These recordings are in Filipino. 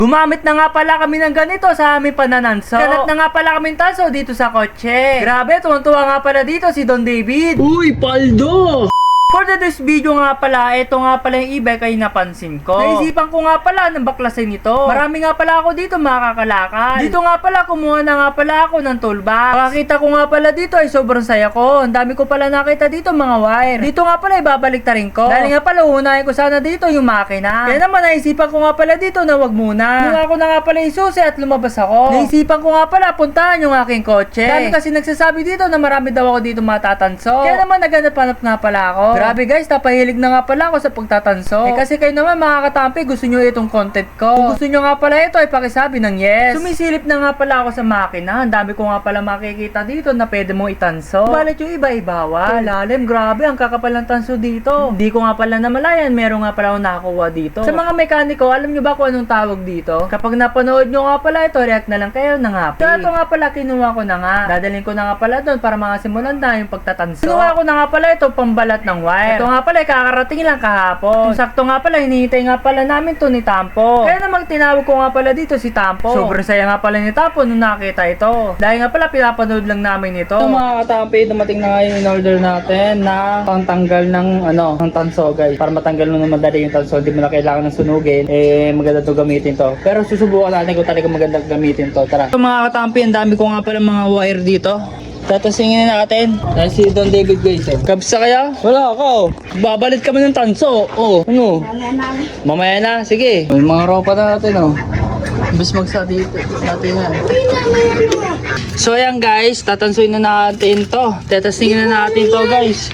Gumamit na nga pala kami ng ganito sa aming panananso. Ganat na nga pala kaming tanso dito sa kotse. Grabe, tuwang-tuwa nga pala dito si Don David. Uy, Paldo! For this video nga pala, ito nga pala yung e-bike ay napansin ko. Naisipan ko nga pala ng baklasin ito. Marami nga pala ako dito makakalakad. Dito nga pala, kumuha na nga pala ako ng toolbox. Makakita ko nga pala dito ay sobrang saya ko. Ang dami ko pala nakita dito mga wire. Dito nga pala ibabalik ta rin ko. Dahil nga pala, unahin ko sana dito yung makina. Kaya naman naisipan ko nga pala dito na wag muna. Nung ako na nga pala yung susi at lumabas ako. Naisipan ko nga pala puntahan yung aking kotse. Dami kasi nagsasabi dito na marami daw ako dito matatanso. Kaya naman naganap-hanap nga pala ako. Grabe guys, napahilig na nga pala ako sa pagtatanso. Kasi kayo naman mga katampi, gusto nyo itong content ko. Kung gusto nyo nga pala ito, ay pakisabi ng yes. Sumisilip na nga pala ako sa makina. Ang dami ko nga pala makikita dito na pwede mo itanso. Balit yung iba ay bawal. Lalim, grabe, ang kakapal ng tanso dito. Hindi ko nga pala namalayan, meron nga pala ako nakakuha dito. Sa mga mekaniko, alam nyo ba kung anong tawag dito? Kapag napanood nyo nga pala ito, react na lang kayo ng happy. So ito nga pala, kinuha ko na nga. Dadalhin ko na nga pala doon para mga simulan na yung pagtatanso. Kinuha ko na nga pala ito, pambalat ng wire. Ito nga pala, kakarating lang kahapon. Sakto nga pala, hinihintay nga pala namin to ni Tampo. Kaya namang tinawag ko nga pala dito si Tampo. Sobrang saya nga pala ni Tampo nung nakita ito. Dahil nga pala, pinapanood lang namin ito. Ito mga katampi, dumating na ngayon in order natin na pangtanggal ng ng tanso guys. Para matanggal mo na madali yung tanso, hindi mo na kailangan ng sunugin. Maganda to gamitin to. Pero susubukan natin kung talaga maganda gamitin to. Tara. Ito mga katampi, ang dami ko nga pala mga wire dito. Tatasingin natin. Dahil si Don David guys. Kabsa kaya? Wala ako. Babalit kami ng tanso. Ano? Mamaya na. Sige. May mga ropa na natin Bus magsa dito natin yan. So ayan guys, tatansuin na natin to. Tatasingin na natin to guys.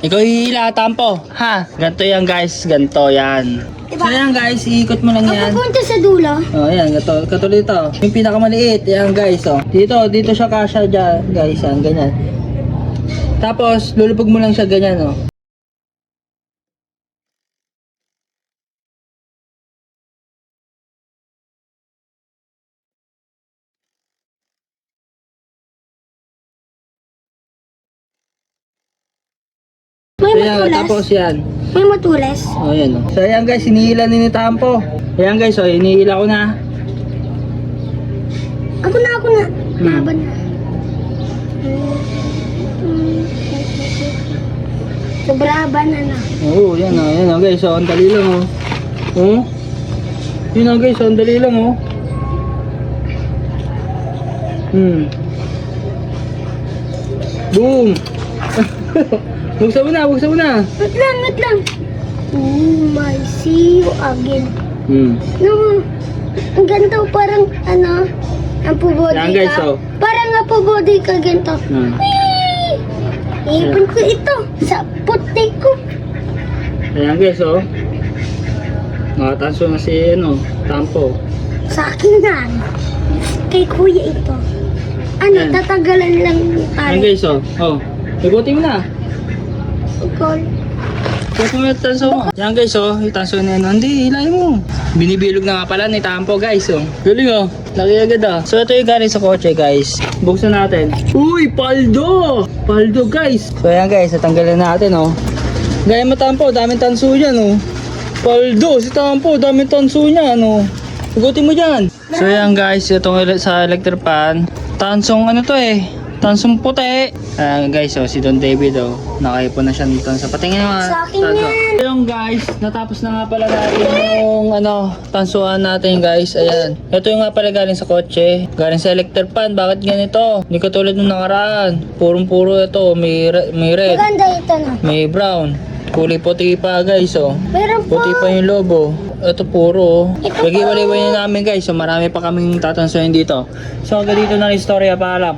Ikaw hihila, Tampo. Ha? Ganto yan guys. Ganto yan. So ayan guys, iikot mo lang yan. Pupunta sa dulo. Ayan, katulad ito. Yung pinakamaliit, ayan guys, Dito siya kasya dyan, guys, yan, ganyan. Tapos, lulupog mo lang siya ganyan, May Ayan, matulas. tapos yan. May matulas. Ayan, So ayan guys, hinihila ni Tampo. Ayan guys, hinihila ko na. Ako na. Laban na. Sobraban na. Oo, yan guys, ang dali lang Yun guys, ang dali lang Boom! Buksan mo na. Wait lang. Oh my, see you again. No, ang ganito parang ang pubody Yan guys, ka. Parang ang pubody ka ganito. Ipon ko ito sa puti ko. Ayan guys, nakatanso na si Tampo. Sa akin na. Kay kuya ito. Yan. Tatagalan lang tayo. Ayan guys, ikutin mo na. Ikaw. Kaya mo yung tanso mo. Ayan guys, itanso na yan. Hindi, hilahin mo. Binibilog na nga pala ni Tampo guys, Galing laki agad So ito yung galing sa kotse guys. Buksan natin. Uy, Paldo! Paldo guys. So ayan guys, natanggalin natin Gaya mo Tampo, daming tanso yan Paldo, si Tampo, daming tanso niya Hugutin mo dyan. So ayan guys, itong sa electric pan. Tansong to tansong puti. Ayan guys, si Don David nakaipon na siya nito sa patingin naman. Sa akin yan. Ayun guys, natapos na nga pala natin yung tansuan natin guys. Ayan. Ito yung nga pala galing sa kotse. Galing sa electric pan. Bakit ganito? Hindi katulad nung nakaraan. Purong-puro ito. May red. Maganda ito na. May brown. Kulay puti pa guys Meron po. Puti pa yung lobo. Ito puro. Ito Lagi-waliway na namin guys. So marami pa kaming tatansuin dito. So hanggang dito na yung istorya. Paalam.